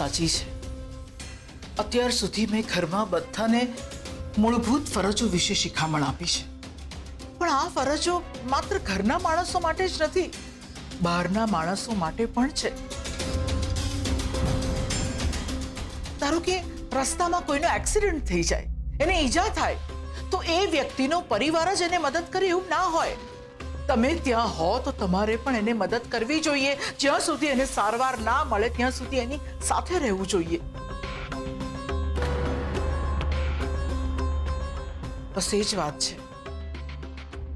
સાચી છે। અત્યાર સુધી મેં ઘરમાં બધાને મૂળભૂત ફરજો વિશે શિખામણ આપી છે, પણ આ ફરજો માત્ર ઘરના માણસો માટે જ નથી, બહારના માણસો માટે પણ છે। ધારો કે રસ્તામાં કોઈનો એક્સિડન્ટ થઈ જાય, એને ઈજા થાય, તો એ વ્યક્તિનો પરિવાર જ એને મદદ કરે એવું ના હોય। તમે ત્યાં હો તો તમારે પણ એને મદદ કરવી જોઈએ। જ્યાં સુધી એને સારવાર ના મળે ત્યાં સુધી એની સાથે રહેવું જોઈએ। બસ એ જ વાત છે।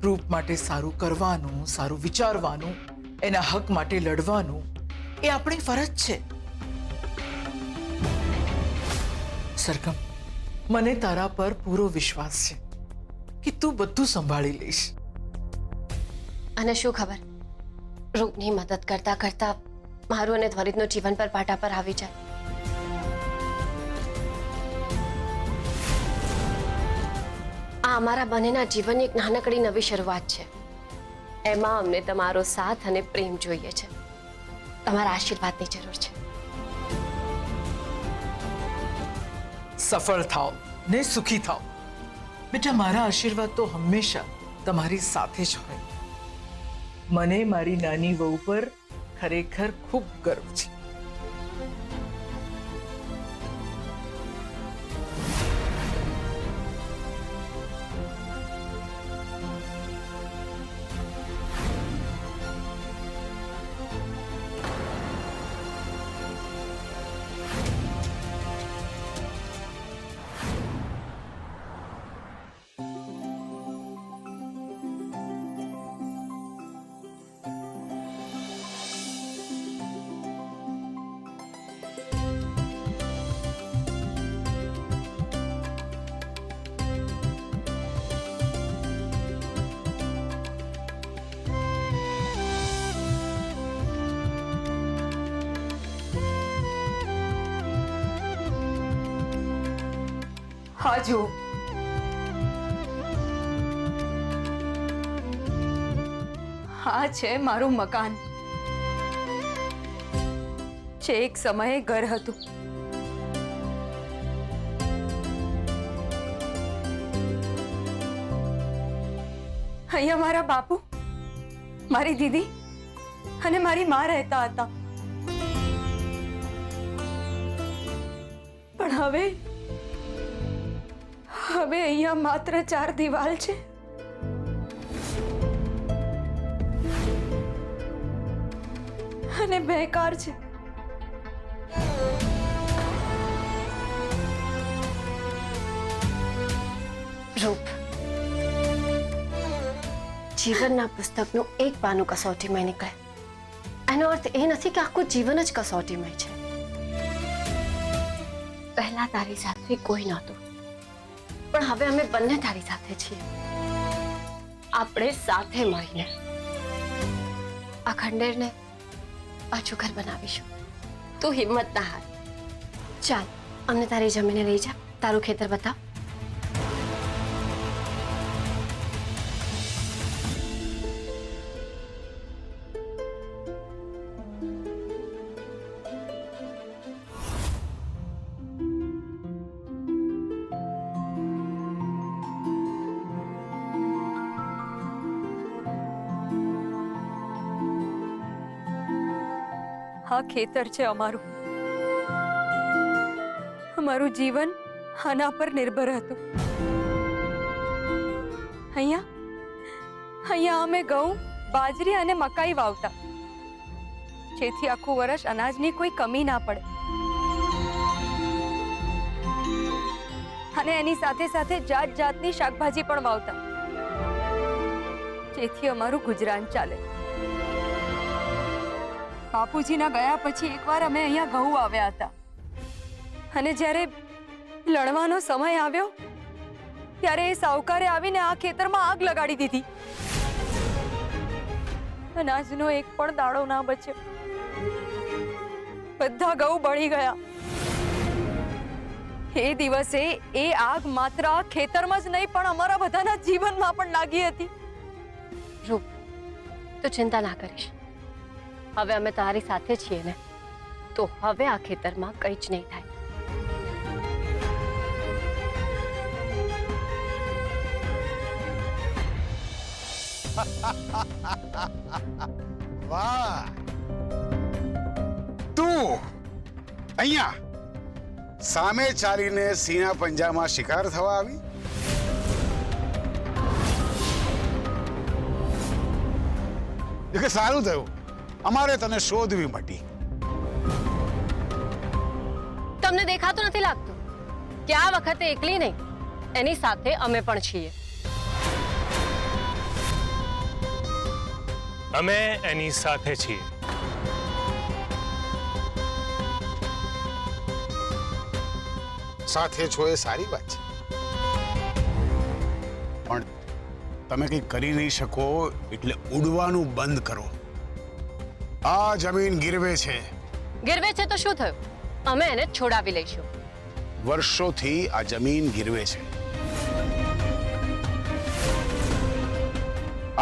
રૂપ માટે સારું કરવાનું, સારું વિચારવાનું, એના હક માટે લડવાનું એ આપણી ફરજ છે। સરગમ, મને તારા પર પૂરો વિશ્વાસ છે કે તું બધું સંભાળી લઈશ। અને શું ખબર, રૂપની મદદ કરતા કરતા મારું અને ધ્વરિતનું જીવન પર પાટા પર આવી જાય। આ અમારા બંનેના જીવનની એક નાનકડી નવી શરૂઆત છે। એમાં અમને તમારો સાથ અને પ્રેમ જોઈએ છે, તમારા આશીર્વાદની જરૂર છે। સફળ થાઓ ને સુખી થાઓ। બેટા, મારા આશીર્વાદ તો હંમેશા તમારી સાથે જ હોય। મને મારી નાની વહુ પર ખરેખર ખૂબ ગર્વ છે। હા જો, હા છે મારું મકાન, જે એક સમયે ઘર હતું। અહીંયા મારા બાપુ, મારી દીદી અને મારી માં રહેતા હતા, પણ હવે અહીંયા માત્ર 4 દિવાલ છે। અને 2 કાર છે। રૂપ, જીવનના પુસ્તકનું એક પાનું કસોટીમાં નીકળે, એનો અર્થ એ નથી કે આખું જીવન જ કસોટીમય છે। પહેલા તારી સાથે કોઈ નહોતું, પણ હવે અમે બંને તારી સાથે છીએ। આપણે સાથે મળીને આ ખંડેરને પાછું ઘર બનાવીશું। તું હિંમત ના હાર। ચાલ, અમને તારી જમીને લઈ જા, તારું ખેતર બતાવ। હા, ખેતર છે અમારું। અમારું જીવન આના પર નિર્ભર હતું। અહીંયા અમે ઘઉં, બાજરી અને મકાઈ વાવતા, જેથી આખું વર્ષ અનાજની કોઈ કમી ના પડે। અને એની સાથે સાથે જાત જાતની શાકભાજી પણ વાવતા, જેથી અમારું ગુજરાન ચાલે। બાપુજીના ગયા પછી એકવાર અમે અહીંયા ઘઉં વાવ્યા હતા, અને જ્યારે લણવાનો સમય આવ્યો ત્યારે એ સાવકારે આવીને આ ખેતરમાં આગ લગાડી દીધી। અનાજનો એક પણ દાણો ના બચ્યો, બધા ઘઉં બળી ગયા। એ દિવસે એ આગ માત્ર આ ખેતરમાં જ નહીં પણ અમારા બધાના જીવનમાં પણ લાગી હતી। રૂપ, તું ચિંતા ના કરીશ, હવે અમે તારી સાથે છીએ ને, તો હવે આ ખેતરમાં કંઈ જ નહીં થાય. વાહ, તું અહીંયા સામે ચાલીને સિંહના પંજામાં શિકાર થવા આવી? કે સારું થયું અમારે તને શોધવી મટી. તમને દેખાતું નથી લાગતું કે આ વખતે એકલી નહીં, એની સાથે અમે પણ છીએ. અમે એની સાથે છીએ. સાથે છો એ સારી વાત છે, પણ તમે કંઈ કરી નહીં શકો એટલે ઉડવાનું બંધ કરો. આ જમીન ગીરવે છે. ગીરવે છે તો શું થયું? અમે એને છોડાવી લઈશું. વર્ષોથી આ જમીન ગીરવે છે.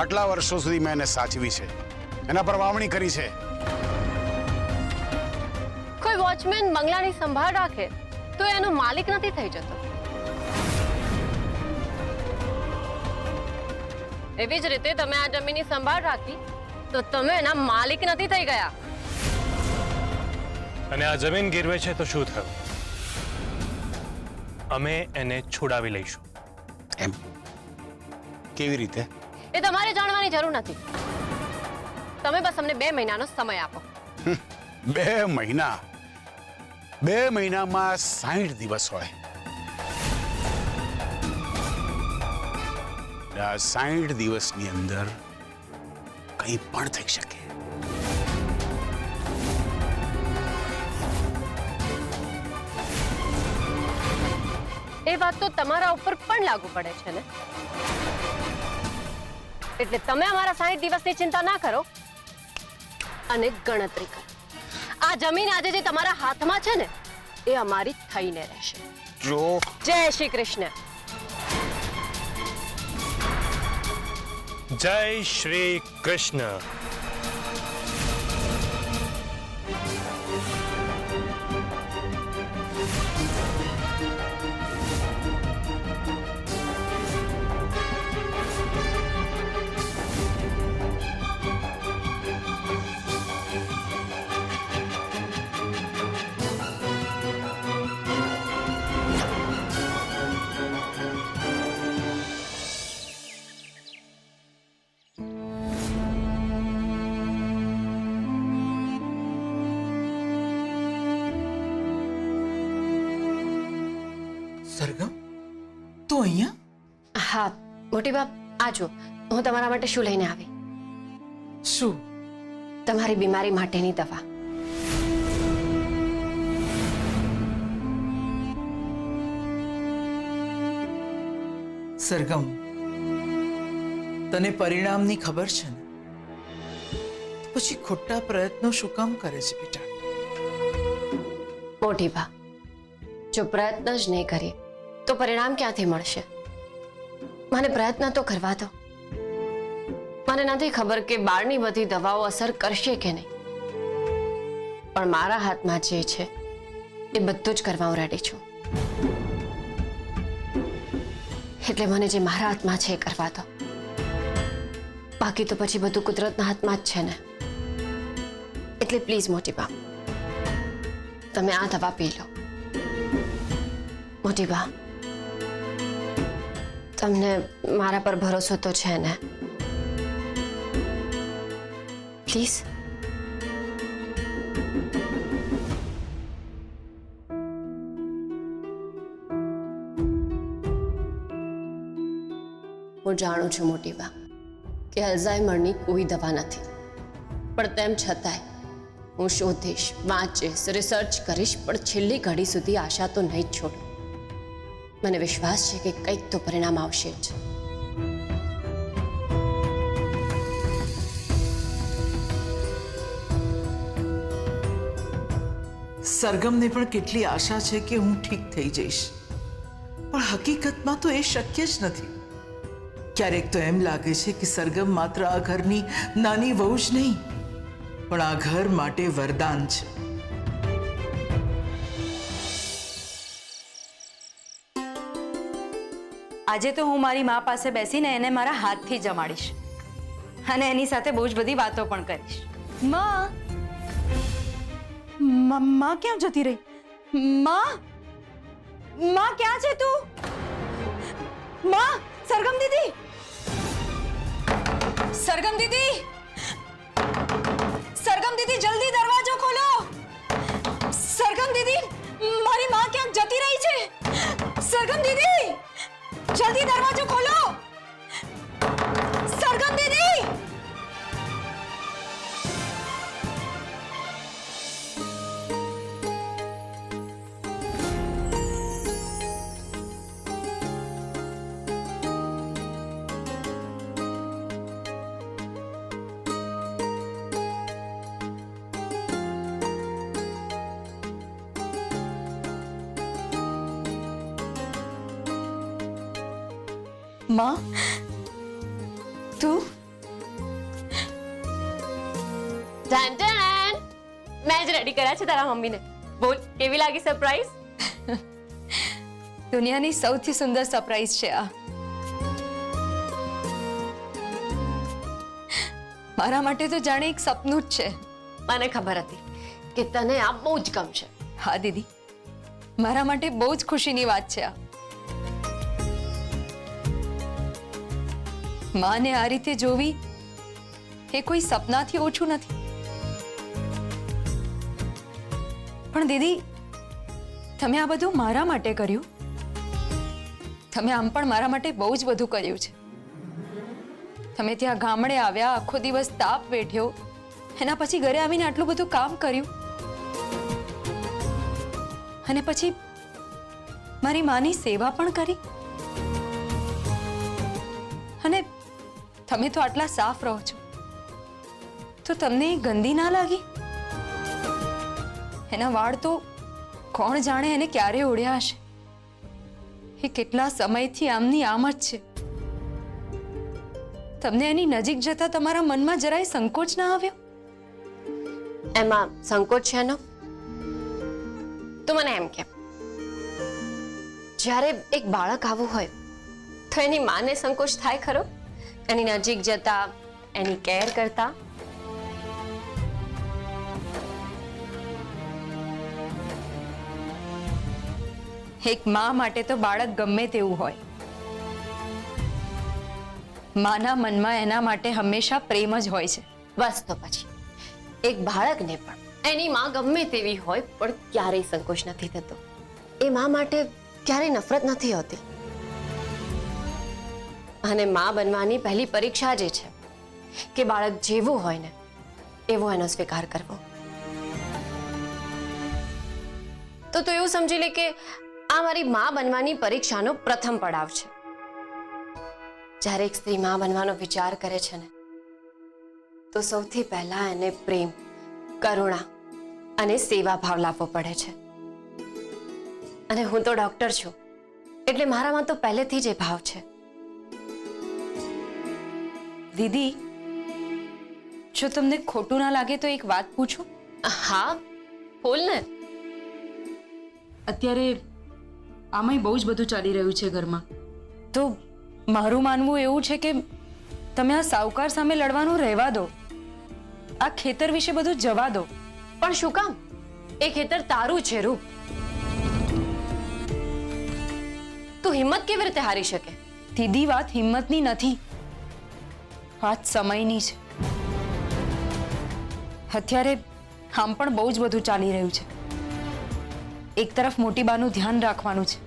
આટલા વર્ષો સુધી મેં એને સાચવી છે, એના પર વાવણી કરી છે. કોઈ વોચમેન બંગલાની સંભાળ રાખે તો એનો માલિક નથી થઈ જતો. એવી જ રીતે તમે આ જમીનની સંભાળ રાખી તો તમે એના માલિક નથી થઈ ગયા. અને આ જમીન ગીરવે છે તો શું થયું? અમે એને છોડાવી લઈશું. એમ કેવી રીતે? એ તમારે જાણવાની જરૂર નથી. તમે બસ અમને 2 મહિનાનો સમય આપો. 2 મહિના? 2 મહિનામાં 60 દિવસ હોય. આ 60 દિવસની અંદર કંઈ પણ થઈ શકે. એ વાત તો તમારા ઉપર પણ લાગુ પડે છે ને. એટલે તમે અમારા 60 દિવસની ચિંતા ના કરો અને ગણતરી કરો. આ જમીન આજે જે તમારા હાથમાં છે ને એ અમારી થઈને રહેશે. જો જય શ્રી કૃષ્ણ. જય શ્રી કૃષ્ણ. સરગમ, તું અહીંયા? હા મોટી બાપ, આજો હું તમારા માટે શું લઈને આવી. શું? તમારી બીમારી માટેની દવા. સરગમ, તને પરિણામની ખબર છે ને? પછી ખોટા પ્રયત્નો શું કામ કરે છે બેટા? મોટી બા, જો પ્રયત્ન જ નહીં કરીએ તો પરિણામ ક્યાંથી મળશે? મને પ્રયત્ન તો કરવા દો. મને નથી ખબર કે બહારની બધી દવાઓ અસર કરશે કે નહીં, પણ મારા હાથમાં જે છે એ બધું જ કરવા હું રેડી છું. એટલે મને જે મારા હાથમાં છે એ કરવા દો. બાકી તો પછી બધું કુદરતના હાથમાં જ છે ને. એટલે પ્લીઝ મોટી બા, તમે આ દવા પી લો. મોટી બા, તમને મારા પર ભરોસો તો છે ને? પ્લીઝ. હું જાણું છું મોટી બા કે અલ્ઝાઇમરની કોઈ દવા નથી, પણ તેમ છતાંય હું શોધીશ, વાંચીશ, રિસર્ચ કરીશ, પણ છેલ્લી ઘડી સુધી આશા તો નહીં જ છોડું. મને વિશ્વાસ છે કે કંઈક તો પરિણામ આવશે જ. સરગમને પણ કેટલી આશા છે કે હું ઠીક થઈ જઈશ, પણ હકીકતમાં તો એ શક્ય જ નથી. ક્યારેક તો એમ લાગે છે કે સરગમ માત્ર આ ઘરની નાની વહુ જ નહીં, પણ આ ઘર માટે વરદાન છે. આજે તો હું મારી મા પાસે બેસીને એને મારા હાથથી જમાડીશ અને એની સાથે બહુ જ બધી વાતો પણ કરીશ. માં ક્યાં જતી રહી? માં ક્યાં છે તું? માં, સરગમ દીદી, સરગમ દીદી, સરગમ દીદી, જલ્દી દરવાજો ખોલો. સરગમ દીદી, મારી માં ક્યાંક જતી રહી છે. સરગમ દીદી, જલ્દી દરવાજો ખોલો. સરગમ દીદી. માં, તું? ડન ડન, મેં જ રેડી કર્યા છે તારા મમ્મીને. બોલ, કેવી લાગી સરપ્રાઈઝ? દુનિયાની સૌથી સુંદર સરપ્રાઈઝ છે આ. મારા માટે તો જાણે એક સપનું જ છે. મને ખબર હતી કે તને આ બહુ જ ગમશે. હા દીદી, મારા માટે બહુ જ ખુશીની વાત છે આ. માને આ રીતે જોવી એ કોઈ સપનાથી ઓછું નથી. પણ દીદી, તમે આ બધું મારા માટે કર્યું. તમે આમ પણ મારા માટે બહુ જ બધું કર્યું છે. તમે ત્યાં ગામડે આવ્યા, આખો દિવસ તાપ વેઠ્યો, એના પછી ઘરે આવીને આટલું બધું કામ કર્યું, અને પછી મારી માની સેવા પણ કરી. અને તમે તો આટલા સાફ રહો છો, તો તમને ગંદી ના લાગી? એના વાળ તો કોણ જાણે એને ક્યારે ઓળ્યા હશે. એ કેટલા સમયથી આમની આમ જ છે. તમને એની નજીક જતા તમારા મનમાં જરાય સંકોચ ના આવ્યો? એમાં સંકોચ છે એનો? તો મને એમ કે જ્યારે એક બાળક આવું હોય તો એની માને સંકોચ થાય ખરો? એની નજીક જતા, એની કેર કરતા? એક મા માટે તો બાળક ગમે તેવું હોય, માના મનમાં એના માટે હંમેશા પ્રેમ જ હોય છે. બસ તો પછી એક બાળકને પણ એની માં ગમે તેવી હોય પણ ક્યારેય સંકોચ નથી થતો. એ માં માટે ક્યારેય નફરત નથી હોતી. અને માં બનવાની પહેલી પરીક્ષા જે છે કે બાળક જેવું હોય ને એવો એનો સ્વીકાર કરવો. તો એવું સમજી લે કે આ મારી માં બનવાની પરીક્ષાનો પ્રથમ પડાવ છે. જ્યારે એક સ્ત્રી માં બનવાનો વિચાર કરે છે ને, તો સૌથી પહેલા એને પ્રેમ, કરુણા અને સેવા ભાવ લાવવો પડે છે. અને હું તો ડોક્ટર છું, એટલે મારામાં તો પહેલેથી જ એ ભાવ છે. દીદી, જો તમને ખોટું ના લાગે તો એક વાત પૂછું? હા, બોલ ને. અત્યારે આમાંય બહુ જ બધું ચાલી રહ્યું છે ઘરમાં, તો મારું માનવું એવું છે કે તમે આ સાવકાર સામે લડવાનું રહેવા દો. આ ખેતર વિશે બધું જવા દો. પણ શું કામ? એ ખેતર તારું છે રૂપ. તું હિંમત કેવી રીતે હારી શકે? દીદી, વાત હિંમતની નથી, વાત સમયની છે. અત્યારે આમ પણ બહુ જ બધું ચાલી રહ્યું છે. એક તરફ મોટી બાનું ધ્યાન રાખવાનું છે,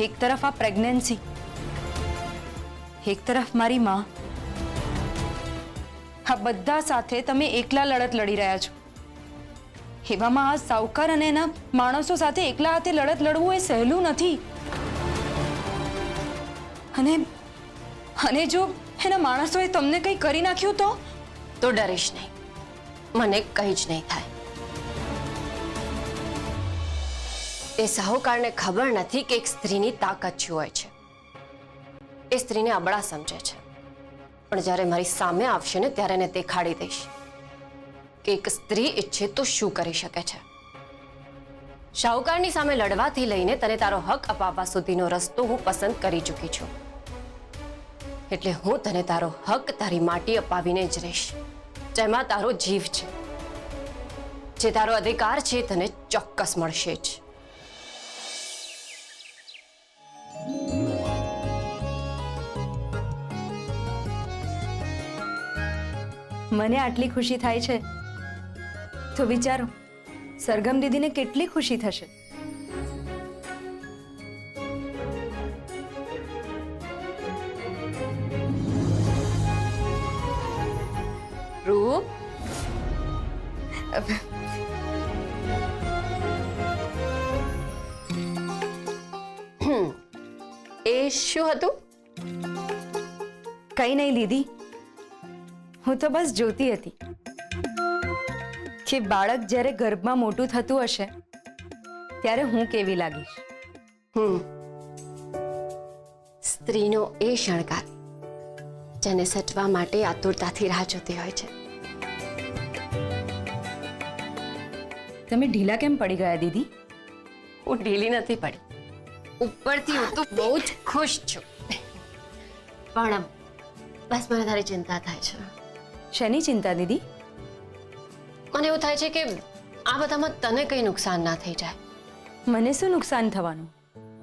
એક તરફ આ પ્રેગ્નન્સી, એક તરફ મારી માં. આ બધા સાથે તમે એકલા લડત લડી રહ્યા છો. એવામાં આ સાવકાર અને એના માણસો સાથે એકલા હાથે લડત લડવું એ સહેલું નથી. અને જો એના માણસોએ તમને કંઈ કરી નાખ્યું તો ડરીશ નહીં, મને કંઈ જ નહીં થાય. એ સાહુકારને ખબર નથી કે એક સ્ત્રીની તાકાત શું હોય છે. એ સ્ત્રીને અબળા સમજે છે, પણ જ્યારે મારી સામે આવશે ને ત્યારે એને દેખાડી દઈશ કે એક સ્ત્રી ઈચ્છે તો શું કરી શકે છે. શાહુકારની સામે લડવાથી લઈને તને તારો હક અપાવવા સુધીનો રસ્તો હું પસંદ કરી ચૂકી છું. એટલે હું તને તારો હક તારી માટી અપાવીને જ રહીશ, જેમાં તારો જીવ છે. જે તારો અધિકાર છે તને ચોક્કસ મળશે જ. મને આટલી ખુશી થાય છે તો વિચારો સરગમ દીદીને કેટલી ખુશી થશે. રૂપ, એ શું હતું? કઈ નહીં દીદી, હું તો બસ જોતી હતી કે બાળક જ્યારે ગર્ભમાં મોટું થતું હશે ત્યારે હું કેવી લાગીશ. સ્ત્રીનો એ શણગાર જેને સચવા માટે આતુરતાથી રાહ જોતી હોય છે. તમે ઢીલા કેમ પડી ગયા દીદી? હું ઢીલી નથી પડી, ઉપરથી હું તો બહુ જ ખુશ છું. પણ બસ મને તારી ચિંતા થાય છે. શેની ચિંતા દીદી? મને એવું થાય છે કે આ બધામાં તને કઈ નુકસાન ના થઈ જાય. મને શું નુકસાન થવાનું?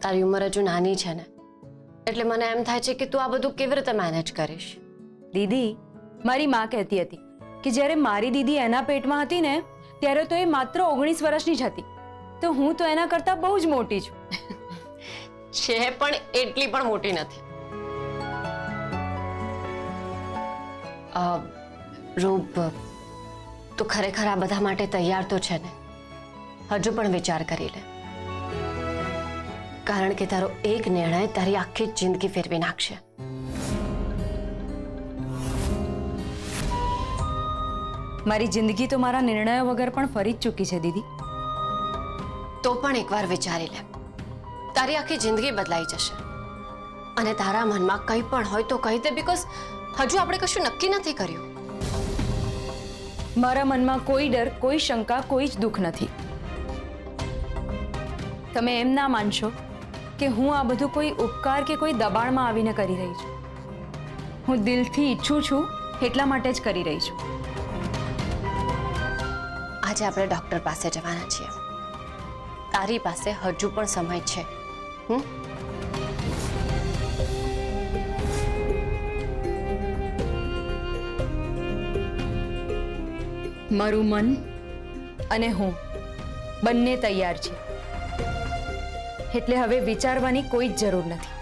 તારી ઉંમર હજુ નાની છે ને, એટલે મને એમ થાય છે કે તું આ બધું કેવી રીતે મેનેજ કરીશ. દીદી, મારી માં કહેતી હતી કે જ્યારે મારી દીદી એના પેટમાં હતી ને ત્યારે તો એ માત્ર 19 વર્ષની જ હતી, તો હું તો એના કરતા બહુ જ મોટી છું. છે પણ એટલી પણ મોટી નથી. રૂપ, તું ખરેખર આ બધા માટે તૈયાર તો છે ને? હજુ પણ વિચાર કરી લે, કારણ કે તારો એક નિર્ણય તારી આખી જિંદગી ફેરવી નાખશે. મારી જિંદગી તો મારા નિર્ણયો વગર પણ ફરી જ ચૂકી છે દીદી. તો પણ એકવાર વિચારી લે, તારી આખી જિંદગી બદલાઈ જશે. અને તારા મનમાં કંઈ પણ હોય તો કહી દે, બીકોઝ હજુ આપણે કશું નક્કી નથી કર્યું. મારા મનમાં કોઈ ડર, કોઈ શંકા, કોઈ જ દુઃખ નથી. તમે એમ ના માનશો કે હું આ બધું કોઈ ઉપકાર કે કોઈ દબાણમાં આવીને કરી રહી છું. હું દિલથી ઈચ્છું છું એટલા માટે જ કરી રહી છું. આજે આપણે ડોક્ટર પાસે જવાના છીએ. તારી પાસે હજુ પણ સમય છે. મારું મન અને હું બંને તૈયાર છે, એટલે હવે વિચારવાની કોઈ જ જરૂર નથી.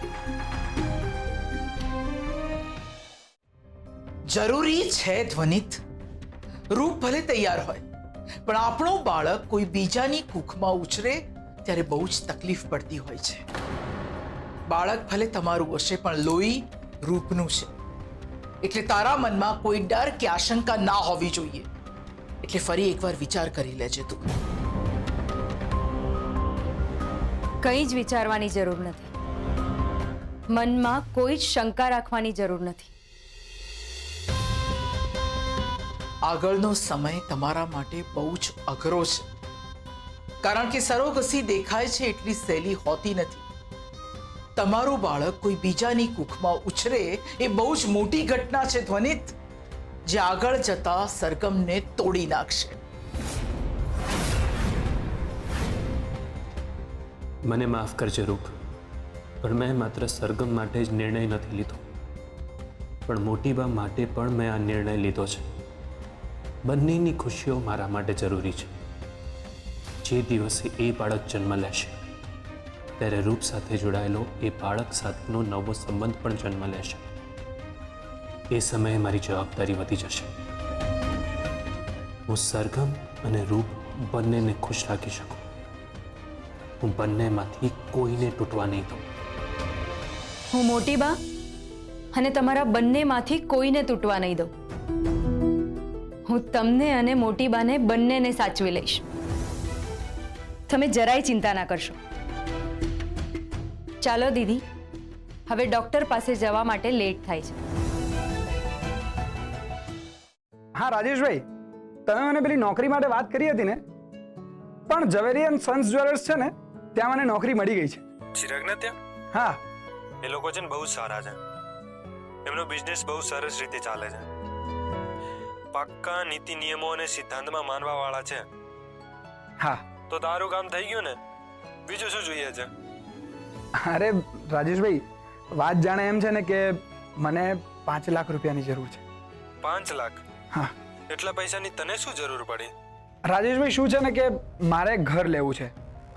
જરૂરી છે ધ્વનિત. રૂપ ભલે તૈયાર હોય, પણ આપણું બાળક કોઈ બીજાની કુખમાં ઉછરે ત્યારે બહુ જ તકલીફ પડતી હોય છે. બાળક ભલે તમારું હશે, પણ લોહી રૂપનું છે. એટલે તારા મનમાં કોઈ ડર કે આશંકા ના હોવી જોઈએ. એટલે ફરી એકવાર વિચાર કરી લેજે તું. કંઈ જ વિચારવાની જરૂર નથી. મનમાં કોઈ જ શંકા રાખવાની જરૂર નથી. આગળનો સમય તમારા માટે બહુ જ અઘરો છે, કારણ કે સરોગસી દેખાય છે એટલી સહેલી હોતી નથી. તમારું બાળક કોઈ બીજાની કુખમાં ઉછરે એ બહુ જ મોટી ઘટના છે ધ્વનિત, જે આગળ જતા સરગમને તોડી નાખશે. મને માફ કરજે રૂપ, પણ મેં માત્ર સરગમ માટે જ નિર્ણય નથી લીધો, પણ મોટીબા માટે પણ મેં આ નિર્ણય લીધો છે. બંનેની ખુશીઓ મારા માટે જરૂરી છે. જે દિવસે એ બાળક જન્મ લેશે ત્યારે રૂપ સાથે જોડાયેલો એ બાળક સાથેનો નવો સંબંધ પણ જન્મ લેશે. એ સમયે મારી જવાબદારી વધી જશે. હું સરગમ અને રૂપ બંનેને ખુશ રાખી શકું. હું બંનેમાંથી કોઈને તૂટવા નહીં દઉં. હું મોટી બા અને તમારા બંનેમાંથી કોઈને તૂટવા નહીં દઉં. હું તમને અને મોટી બાને બંનેને સાચવી લઈશ. તમે જરાય ચિંતા ના કરશો. ચાલો દીદી, હવે ડોક્ટર પાસે જવા માટે લેટ થાય છે. હા રાજેશભાઈ, તમે મને પેલી નોકરી માટે વાત કરી હતી ને, પણ ઝવેરી એન્ડ સન્સ જ્વેલર્સ છે ને ત્યાં મને નોકરી મળી ગઈ છે. ચિરાગને ત્યાં હા. એ લોકો છે ને બહુ સારા છે. એમનો બિઝનેસ બહુ સરસ રીતે ચાલે છે. પાક્કા નીતિ નિયમો અને સિદ્ધાંતમાં માનવા વાળા છે. હા. તો તારું કામ થઈ ગયું ને, બીજું શું જોઈએ છે? અરે રાજેશભાઈ, વાત જાણે એમ છે ને કે મને 5 લાખ રૂપિયાની જરૂર છે. 5 લાખ? હા. એટલા પૈસાની તને શું જરૂર પડી? રાજેશભાઈ, શું છે ને કે મારે ઘર લેવું છે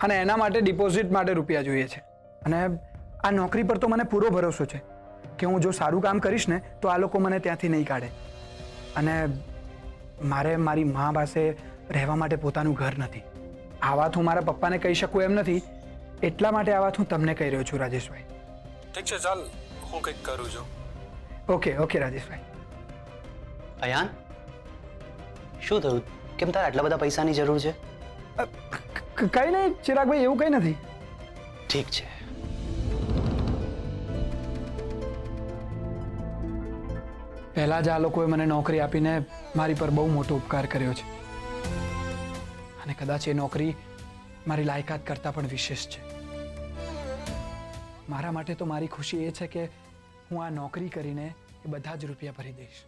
અને એના માટે ડિપોઝિટ માટે રૂપિયા જોઈએ છે. અને આ નોકરી પર તો મને પૂરો ભરોસો છે કે હું જો સારું કામ કરીશ ને તો આ લોકો મને ત્યાંથી નહીં કાઢે. અને મારે મારી મા પાસે રહેવા માટે પોતાનું ઘર નથી. આ વાત હું મારા પપ્પાને કહી શકું એમ નથી, એટલા માટે આ વાત હું તમને કહી રહ્યો છું રાજેશભાઈ. ઠીક છે, ચાલ હું કંઈક કરું છું. Okay okay Rajeshbhai. અયાન, શું થયું? કેમ તારે આટલા બધા પૈસાની જરૂર છે? કંઈ નહીં ચિરાગભાઈ, એવું કંઈ નથી. ઠીક છે. પહેલા જ આ લોકોએ મને નોકરી આપીને મારી પર બહુ મોટો ઉપકાર કર્યો છે અને કદાચ એ નોકરી મારી લાયકાત કરતાં પણ વિશેષ છે. મારા માટે તો મારી ખુશી એ છે કે હું આ નોકરી કરીને એ બધા જ રૂપિયા ભરી દઈશ.